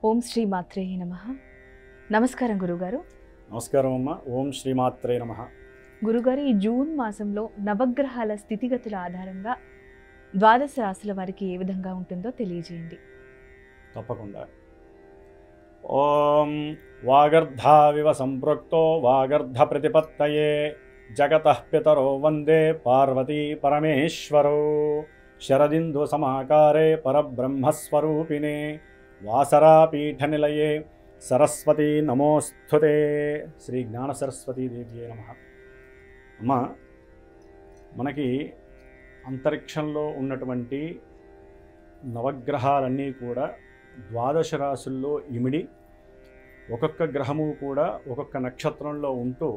ఓం శ్రీ మాత్రే నమః. నమస్కారం గురుగారు. నమస్కారం అమ్మ. ఓం శ్రీమాత్రే నమః. గురుగారు, ఈ జూన్ మాసంలో నవగ్రహాల స్థితిగతుల ఆధారంగా ద్వాదశ రాశుల వారికి ఏ విధంగా ఉంటుందో తెలియజేయండి. తప్పకుండా. ఓం వాగర్ధావివ సంపృక్తో వాగర్ధ ప్రతిపత్తయే జగతః పితరో వందే పార్వతీ పరమేశ్వరో శరదిందు సమాకారే పరబ్రహ్మస్వరూపిణే వాసరాపీఠనిలయే సరస్వతీ నమోస్తుతే. శ్రీ జ్ఞాన సరస్వతీ దేవ్యే నమః. అమ్మ, మనకి అంతరిక్షంలో ఉన్నటువంటి నవగ్రహాలన్నీ కూడా ద్వాదశ రాశుల్లో ఇమిడి ఒక్కొక్క గ్రహము కూడా ఒక్కొక్క నక్షత్రంలో ఉంటూ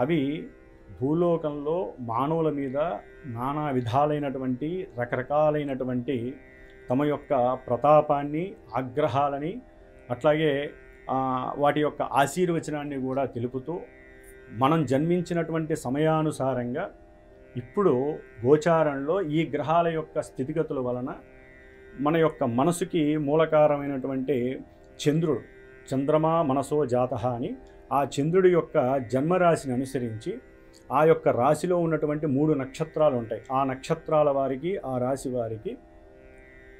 అవి భూలోకంలో మానవుల మీద నానా విధాలైనటువంటి రకరకాలైనటువంటి తమ యొక్క ప్రతాపాన్ని, ఆగ్రహాలని, అట్లాగే వాటి యొక్క ఆశీర్వచనాన్ని కూడా తెలుపుతూ మనం జన్మించినటువంటి సమయానుసారంగా ఇప్పుడు గోచారంలో ఈ గ్రహాల యొక్క స్థితిగతుల వలన మన యొక్క మనసుకి మూలకారమైనటువంటి చంద్రుడు, చంద్రమా మనసో జాతః అని ఆ చంద్రుడి యొక్క జన్మరాశిని అనుసరించి ఆ యొక్క రాశిలో ఉన్నటువంటి 3 నక్షత్రాలు ఉంటాయి. ఆ నక్షత్రాల వారికి, ఆ రాశి వారికి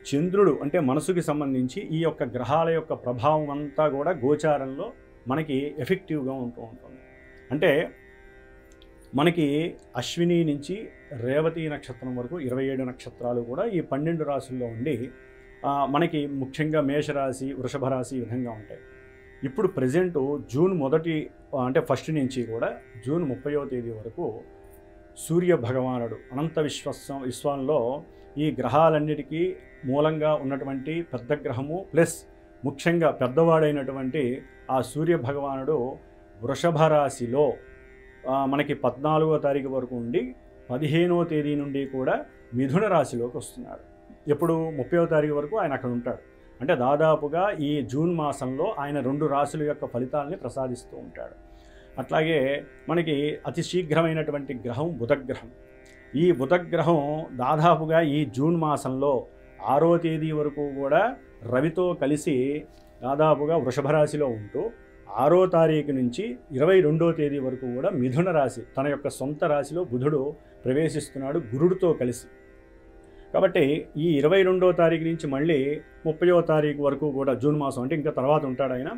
చంద్రుడు అంటే మనసుకి సంబంధించి ఈ యొక్క గ్రహాల యొక్క ప్రభావం అంతా కూడా గోచారంలో మనకి ఎఫెక్టివ్గా ఉంటూ ఉంటుంది. అంటే మనకి అశ్విని నుంచి రేవతి నక్షత్రం వరకు 27 నక్షత్రాలు కూడా ఈ 12 రాశుల్లో ఉండి మనకి ముఖ్యంగా మేషరాశి, వృషభ రాశి ఈ విధంగా ఉంటాయి. ఇప్పుడు ప్రజెంటు జూన్ ఫస్ట్ నుంచి కూడా జూన్ 30వ తేదీ వరకు సూర్య భగవానుడు అనంత విశ్వంలో ఈ గ్రహాలన్నిటికీ మూలంగా ఉన్నటువంటి పెద్ద గ్రహము ప్లస్ ముఖ్యంగా పెద్దవాడైనటువంటి ఆ సూర్య భగవానుడు వృషభ రాశిలో మనకి 14వ తారీఖు వరకు ఉండి 15వ తేదీ నుండి కూడా మిథున రాశిలోకి వస్తున్నాడు. ఎప్పుడు 30వ తారీఖు వరకు ఆయన అక్కడ ఉంటాడు. అంటే దాదాపుగా ఈ జూన్ మాసంలో ఆయన 2 రాశుల యొక్క ఫలితాలని ప్రసాదిస్తూ ఉంటాడు. అట్లాగే మనకి అతి శీఘ్రమైనటువంటి గ్రహం బుధగ్రహం. ఈ బుధగ్రహం దాదాపుగా ఈ జూన్ మాసంలో 6వ తేదీ వరకు కూడా రవితో కలిసి దాదాపుగా వృషభ రాశిలో ఉంటూ 6వ తారీఖు నుంచి 22వ తేదీ వరకు కూడా మిథున రాశి తన యొక్క సొంత రాశిలో బుధుడు ప్రవేశిస్తున్నాడు గురుడితో కలిసి. కాబట్టి ఈ 22వ తారీఖు నుంచి మళ్ళీ 30వ తారీఖు వరకు కూడా జూన్ మాసం అంటే ఇంకా తర్వాత ఉంటాడు ఆయన.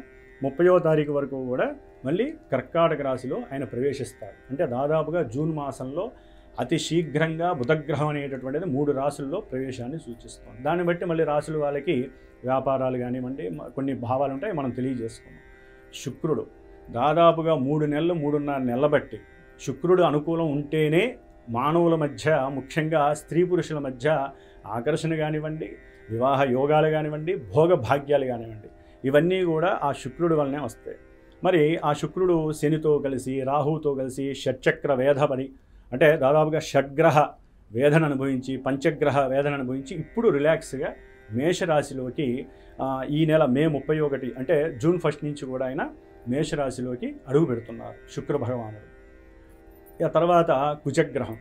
30వ తారీఖు వరకు కూడా మళ్ళీ కర్కాటక రాశిలో ఆయన ప్రవేశిస్తాడు. అంటే దాదాపుగా జూన్ మాసంలో అతి శీఘ్రంగా బుధగ్రహం అనేటటువంటిది 3 రాశుల్లో ప్రవేశాన్ని సూచిస్తుంది. దాన్ని బట్టి మళ్ళీ రాశుల వాళ్ళకి వ్యాపారాలు కానివ్వండి, కొన్ని భావాలు ఉంటాయి, మనం తెలియజేసుకున్నాం. శుక్రుడు దాదాపుగా 3 నెలలు 3.5 నెలల బట్టి శుక్రుడు అనుకూలం ఉంటేనే మానవుల మధ్య, ముఖ్యంగా స్త్రీ పురుషుల మధ్య ఆకర్షణ కానివ్వండి, వివాహ యోగాలు కానివ్వండి, భోగ భాగ్యాలు కానివ్వండి, ఇవన్నీ కూడా ఆ శుక్రుడి వల్లనే వస్తాయి. మరి ఆ శుక్రుడు శనితో కలిసి, రాహుతో కలిసి షట్చక్ర వేధపడి అంటే దాదాపుగా షడ్గ్రహ వేదన అనుభవించి, పంచగ్రహ వేదన అనుభవించి ఇప్పుడు రిలాక్స్గా మేషరాశిలోకి ఈ నెల మే 31 అంటే జూన్ 1 నుంచి కూడా ఆయన మేషరాశిలోకి అడుగు పెడుతున్నారు శుక్ర భగవానుడు. తర్వాత కుజగ్రహం,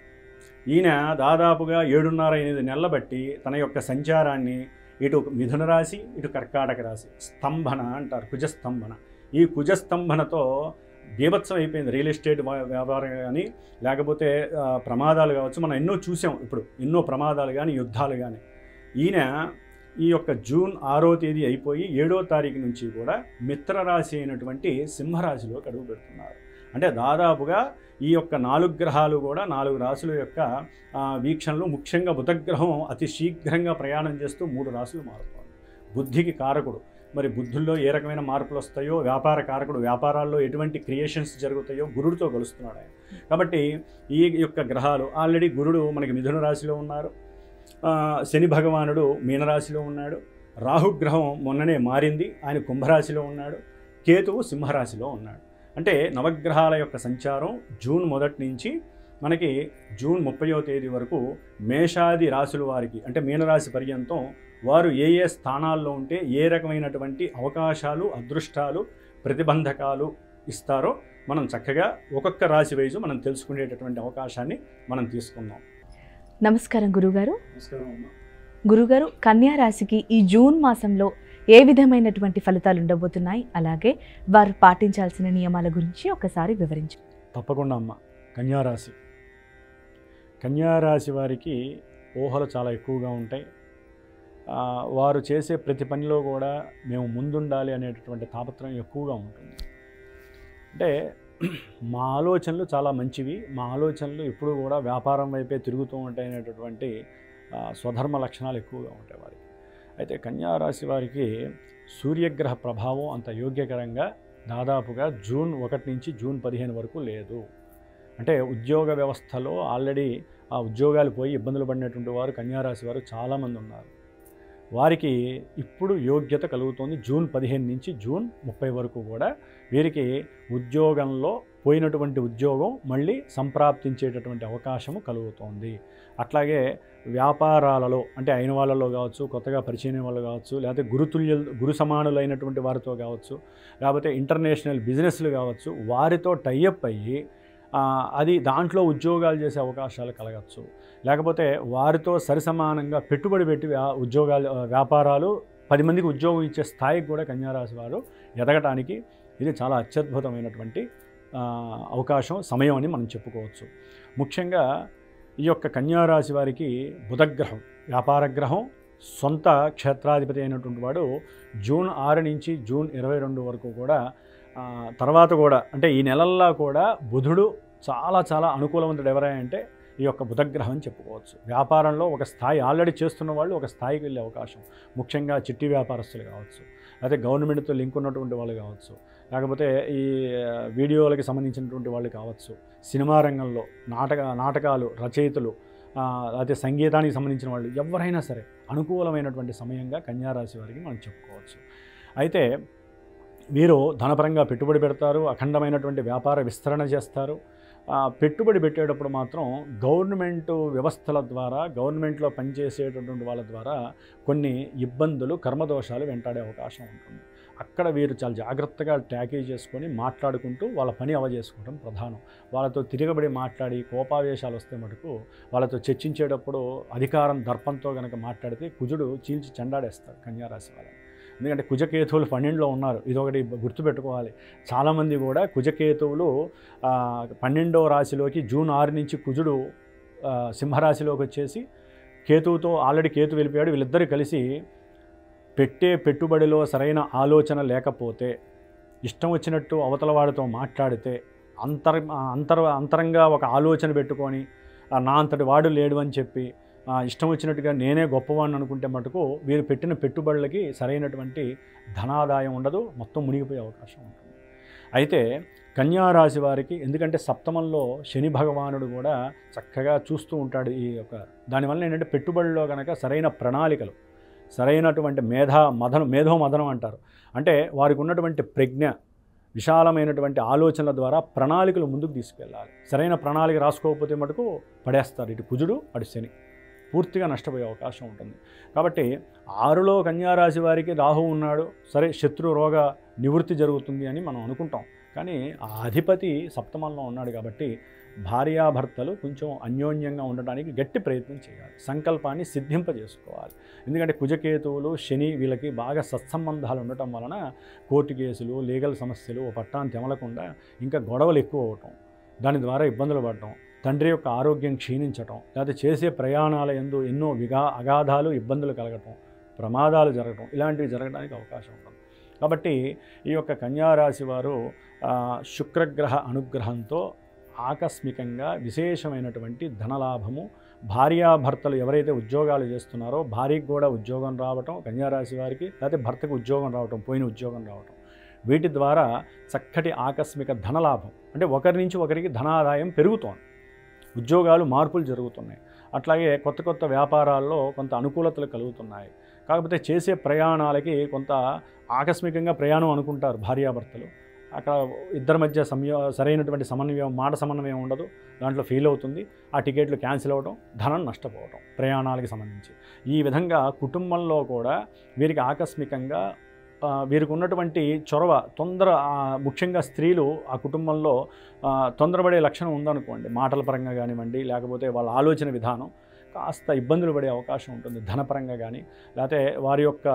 ఈయన దాదాపుగా 7.5-8 నెలల బట్టి తన యొక్క సంచారాన్ని ఇటు మిథున రాశి, ఇటు కర్కాటక రాశి స్తంభన అంటారు, కుజస్తంభన. ఈ కుజస్తంభనతో బీభత్సం అయిపోయింది రియల్ ఎస్టేట్ వ్యాపారం కానీ, లేకపోతే ప్రమాదాలు కావచ్చు. మనం ఎన్నో చూసాం, ఇప్పుడు ఎన్నో ప్రమాదాలు కానీ, యుద్ధాలు కానీ. ఈయన ఈ యొక్క జూన్ 6వ తేదీ అయిపోయి 7వ తారీఖు నుంచి కూడా మిత్రరాశి అయినటువంటి సింహరాశిలోకి అడుగు పెడుతున్నారు. అంటే దాదాపుగా ఈ యొక్క 4 గ్రహాలు కూడా 4 రాశుల యొక్క వీక్షణలు, ముఖ్యంగా బుధగ్రహం అతి శీఘ్రంగా ప్రయాణం చేస్తూ 3 రాశులు మారుతుంది. బుద్ధికి కారకుడు, మరి బుద్ధుల్లో ఏ రకమైన మార్పులు వస్తాయో, వ్యాపార కారకుడు, వ్యాపారాల్లో ఎటువంటి క్రియేషన్స్ జరుగుతాయో గురుడితో కలుస్తున్నాడు ఆయన. కాబట్టి ఈ యొక్క గ్రహాలు ఆల్రెడీ గురుడు మనకి మిథున రాశిలో ఉన్నారు, శని భగవానుడు మీనరాశిలో ఉన్నాడు, రాహుగ్రహం మొన్ననే మారింది, ఆయన కుంభరాశిలో ఉన్నాడు, కేతువు సింహరాశిలో ఉన్నాడు. అంటే నవగ్రహాల యొక్క సంచారం జూన్ 1 నుంచి మనకి జూన్ 30వ తేదీ వరకు మేషాది రాశుల వారికి అంటే మీనరాశి పర్యంతం వారు ఏ ఏ స్థానాల్లో ఉంటే ఏ రకమైనటువంటి అవకాశాలు, అదృష్టాలు, ప్రతిబంధకాలు ఇస్తారో మనం చక్కగా ఒక్కొక్క రాశి వైజు మనం తెలుసుకునేటటువంటి అవకాశాన్ని మనం తీసుకున్నాం. నమస్కారం గురుగారు. నమస్కారం అమ్మ. గురుగారు, కన్యా రాశికి ఈ జూన్ మాసంలో ఏ విధమైనటువంటి ఫలితాలు ఉండబోతున్నాయి, అలాగే వారు పాటించాల్సిన నియమాల గురించి ఒకసారి వివరించు. తప్పకుండా అమ్మ. కన్యారాశి, కన్యారాశి వారికి ఊహలు చాలా ఎక్కువగా ఉంటాయి. వారు చేసే ప్రతి పనిలో కూడా మేము ముందుండాలి అనేటటువంటి తాపత్రయం ఎక్కువగా ఉంటుంది. అంటే మా ఆలోచనలు చాలా మంచివి, మా ఆలోచనలు ఎప్పుడు కూడా వ్యాపారం వైపే తిరుగుతూ ఉంటాయి అనేటటువంటి స్వధర్మ లక్షణాలు ఎక్కువగా ఉంటాయి వారికి. అయితే కన్యారాశి వారికి సూర్యగ్రహ ప్రభావం అంత యోగ్యకరంగా దాదాపుగా జూన్ 1 నుంచి జూన్ 15 వరకు లేదు. అంటే ఉద్యోగ వ్యవస్థలో ఆల్రెడీ ఆ ఉద్యోగాలు పోయి ఇబ్బందులు పడినటువంటి వారు కన్యారాశి వారు చాలామంది ఉన్నారు. వారికి ఇప్పుడు యోగ్యత కలుగుతోంది. జూన్ 15 నుంచి జూన్ 30 వరకు కూడా వీరికి ఉద్యోగంలో పోయినటువంటి ఉద్యోగం మళ్ళీ సంప్రాప్తించేటటువంటి అవకాశము కలుగుతోంది. అట్లాగే వ్యాపారాలలో అంటే అయిన వాళ్ళలో కావచ్చు, కొత్తగా పరిచయం వాళ్ళు కావచ్చు, లేకపోతే గురు సమానులైనటువంటి వారితో కావచ్చు, లేకపోతే ఇంటర్నేషనల్ బిజినెస్లు కావచ్చు, వారితో టైఅప్ అయ్యి అది దాంట్లో ఉద్యోగాలు చేసే అవకాశాలు కలగచ్చు. లేకపోతే వారితో సరిసమానంగా పెట్టుబడి పెట్టి వ్యాపారాలు 10 మందికి ఉద్యోగం ఇచ్చే స్థాయికి కూడా కన్యారాశి వారు ఎదగటానికి ఇది చాలా అత్యద్భుతమైనటువంటి అవకాశం, సమయం అని మనం చెప్పుకోవచ్చు. ముఖ్యంగా ఈ యొక్క కన్యారాశి వారికి బుధగ్రహం, వ్యాపార గ్రహం, సొంత క్షేత్రాధిపతి అయినటువంటి వాడు జూన్ 6 నుంచి జూన్ 22 వరకు కూడా తర్వాత కూడా అంటే ఈ నెలల్లో కూడా బుధుడు చాలా చాలా అనుకూలవంతుడు ఎవరంటే ఈ యొక్క బుధగ్రహం అని చెప్పుకోవచ్చు. వ్యాపారంలో ఒక స్థాయి ఆల్రెడీ చేస్తున్న వాళ్ళు ఒక స్థాయికి వెళ్ళే అవకాశం, ముఖ్యంగా చిట్టి వ్యాపారస్తులు కావచ్చు, లేకపోతే గవర్నమెంట్తో లింక్ ఉన్నటువంటి వాళ్ళు కావచ్చు, లేకపోతే ఈ వీడియోలకి సంబంధించినటువంటి వాళ్ళు కావచ్చు, సినిమా రంగంలో నాటకాలు రచయితలు, లేకపోతే సంగీతానికి సంబంధించిన వాళ్ళు ఎవరైనా సరే అనుకూలమైనటువంటి సమయంగా కన్యారాశి వారికి మనం చెప్పుకోవచ్చు. అయితే వీరు ధనపరంగా పెట్టుబడి పెడతారు, అఖండమైనటువంటి వ్యాపార విస్తరణ చేస్తారు. పెట్టుబడి పెట్టేటప్పుడు మాత్రం గవర్నమెంట్ వ్యవస్థల ద్వారా, గవర్నమెంట్లో పనిచేసేటటువంటి వాళ్ళ ద్వారా కొన్ని ఇబ్బందులు, కర్మదోషాలు వెంటాడే అవకాశం ఉంటుంది. అక్కడ వీరు చాలా జాగ్రత్తగా ట్యాకిల్ చేసుకొని మాట్లాడుకుంటూ వాళ్ళ పని అవజేసుకోవడం ప్రధానం. వాళ్ళతో తిరగబడి మాట్లాడి కోపావేశాలు వస్తే మటుకు వాళ్ళతో చర్చించేటప్పుడు అధికారం దర్పంతో కనుక మాట్లాడితే కుజుడు చీల్చి చెండాడేస్తారు కన్యారాశి వాళ్ళని. ఎందుకంటే కుజకేతువులు 12లో ఉన్నారు, ఇదొకటి గుర్తుపెట్టుకోవాలి. చాలామంది కూడా కుజకేతువులు 12వ రాశిలోకి జూన్ 6 నుంచి కుజుడు సింహరాశిలోకి వచ్చేసి కేతువుతో ఆల్రెడీ కేతు వెళ్ళిపోయాడు. వీళ్ళిద్దరూ కలిసి పెట్టే పెట్టుబడిలో సరైన ఆలోచన లేకపోతే, ఇష్టం వచ్చినట్టు అవతల వాడితో మాట్లాడితే, అంతరంగా ఒక ఆలోచన పెట్టుకొని నా అంతటి వాడు లేడు అని చెప్పి ఇష్టం వచ్చినట్టుగా నేనే గొప్పవాడిని అనుకుంటే మటుకు వీరు పెట్టిన పెట్టుబడులకి సరైనటువంటి ధనాదాయం ఉండదు, మొత్తం మునిగిపోయే అవకాశం ఉంటుంది. అయితే కన్యారాశి వారికి ఎందుకంటే సప్తమంలో శని భగవానుడు కూడా చక్కగా చూస్తూ ఉంటాడు ఈ యొక్క దానివల్ల ఏంటంటే పెట్టుబడిలో కనుక సరైన ప్రణాళికలు, సరైనటువంటి మేధోమథనం అంటారు. అంటే వారికి ఉన్నటువంటి ప్రజ్ఞ, విశాలమైనటువంటి ఆలోచనల ద్వారా ప్రణాళికలు ముందుకు తీసుకెళ్ళాలి. సరైన ప్రణాళిక రాసుకోకపోతే మటుకు పడేస్తారు. ఇటు కుజుడు అటు శని, పూర్తిగా నష్టపోయే అవకాశం ఉంటుంది. కాబట్టి 6లో కన్యారాశి వారికి రాహు ఉన్నాడు, సరే శత్రు రోగ నివృత్తి జరుగుతుంది అని మనం అనుకుంటాం. కానీ ఆ అధిపతి సప్తమంలో ఉన్నాడు కాబట్టి భార్యాభర్తలు కొంచెం అన్యోన్యంగా ఉండడానికి గట్టి ప్రయత్నం చేయాలి, సంకల్పాన్ని సిద్ధింపజేసుకోవాలి. ఎందుకంటే కుజకేతువులు శని వీళ్ళకి బాగా సత్సంబంధాలు ఉండటం వలన కోర్టు కేసులు, లీగల్ సమస్యలు పట్టాన్ని తెమలకుండా ఇంకా గొడవలు ఎక్కువ అవటం, దాని ద్వారా ఇబ్బందులు పడటం, తండ్రి యొక్క ఆరోగ్యం క్షీణించటం, లేకపోతే చేసే ప్రయాణాల యందు ఎన్నో అగాధాలు ఇబ్బందులు కలగటం, ప్రమాదాలు జరగటం, ఇలాంటివి జరగడానికి అవకాశం ఉంటుంది. కాబట్టి ఈ యొక్క కన్యారాశి వారు శుక్రగ్రహ అనుగ్రహంతో ఆకస్మికంగా విశేషమైనటువంటి ధనలాభము, భార్యాభర్తలు ఎవరైతే ఉద్యోగాలు చేస్తున్నారో భార్యకు కూడా ఉద్యోగం రావటం, కన్యారాశి వారికి లేకపోతే భర్తకు ఉద్యోగం రావటం, పోయిన ఉద్యోగం రావటం, వీటి ద్వారా చక్కటి ఆకస్మిక ధనలాభం, అంటే ఒకరి నుంచి ఒకరికి ధనాదాయం పెరుగుతోంది, ఉద్యోగాలు మార్పులు జరుగుతున్నాయి. అట్లాగే కొత్త కొత్త వ్యాపారాల్లో కొంత అనుకూలతలు కలుగుతున్నాయి. కాకపోతే చేసే ప్రయాణాలకి కొంత ఆకస్మికంగా ప్రయాణం అనుకుంటారు భార్యాభర్తలు, అక్కడ ఇద్దరి మధ్య సరైనటువంటి సమన్వయం, మాట సమన్వయం ఉండదు, దాంట్లో ఫెయిల్ అవుతుంది, ఆ టికెట్లు క్యాన్సిల్ అవ్వడం, ధనం నష్టపోవడం ప్రయాణాలకు సంబంధించి. ఈ విధంగా కుటుంబంలో కూడా వీరికి ఆకస్మికంగా వీరికి ఉన్నటువంటి చొరవ ముఖ్యంగా స్త్రీలు ఆ కుటుంబంలో తొందరపడే లక్షణం ఉందనుకోండి, మాటల పరంగా కానివ్వండి, లేకపోతే వాళ్ళ ఆలోచన విధానం కాస్త ఇబ్బందులు పడే అవకాశం ఉంటుంది, ధనపరంగా కానీ, లేకపోతే వారి యొక్క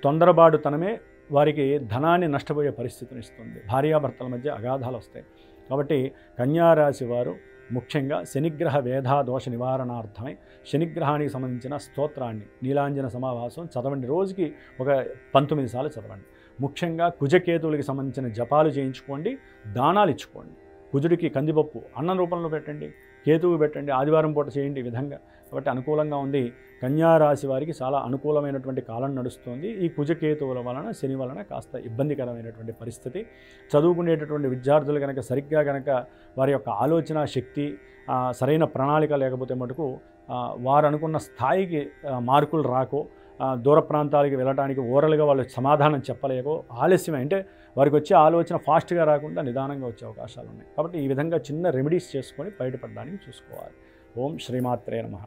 తొందరబాటుతనమే వారికి ధనాన్ని నష్టపోయే పరిస్థితిని ఇస్తుంది. భార్యాభర్తల మధ్య అగాధాలు వస్తాయి. కాబట్టి కన్యారాశి వారు ముఖ్యంగా శనిగ్రహ వేధా దోష నివారణార్థమై శనిగ్రహానికి సంబంధించిన స్తోత్రాన్ని నీలాంజన సమావాసం చదవండి. రోజుకి ఒక 19 సార్లు చదవండి. ముఖ్యంగా కుజకేతువులకి సంబంధించిన జపాలు చేయించుకోండి, దానాలు ఇచ్చుకోండి. కుజుడికి కందిపప్పు అన్నం రూపంలో పెట్టండి, కేతువు పెట్టండి, ఆదివారం పూట చేయండి. ఈ విధంగా కాబట్టి అనుకూలంగా ఉంది. కన్యారాశి వారికి చాలా అనుకూలమైనటువంటి కాలం నడుస్తుంది. ఈ కుజకేతువుల వలన శని వలన కాస్త ఇబ్బందికరమైనటువంటి పరిస్థితి. చదువుకునేటటువంటి విద్యార్థులు కనుక సరిగ్గా కనుక వారి యొక్క ఆలోచన శక్తి సరైన ప్రణాళిక లేకపోతే మటుకు వారు అనుకున్న స్థాయికి మార్కులు రాకో, దూర ప్రాంతాలకి వెళ్ళడానికి ఓరల్గా వాళ్ళు సమాధానం చెప్పలేకో, ఆలస్యమే అంటే వారికి వచ్చే ఆలోచన ఫాస్ట్గా రాకుండా నిదానంగా వచ్చే అవకాశాలు ఉన్నాయి. కాబట్టి ఈ విధంగా చిన్న రెమెడీస్ చేసుకొని బయటపడడానికి చూసుకోవాలి. ఓం శ్రీమాత్రే నమః.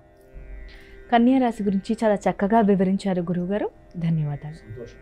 కన్యా రాశి గురించి చాలా చక్కగా వివరించారు గురువుగారు. ధన్యవాదాలు. సంతోషం.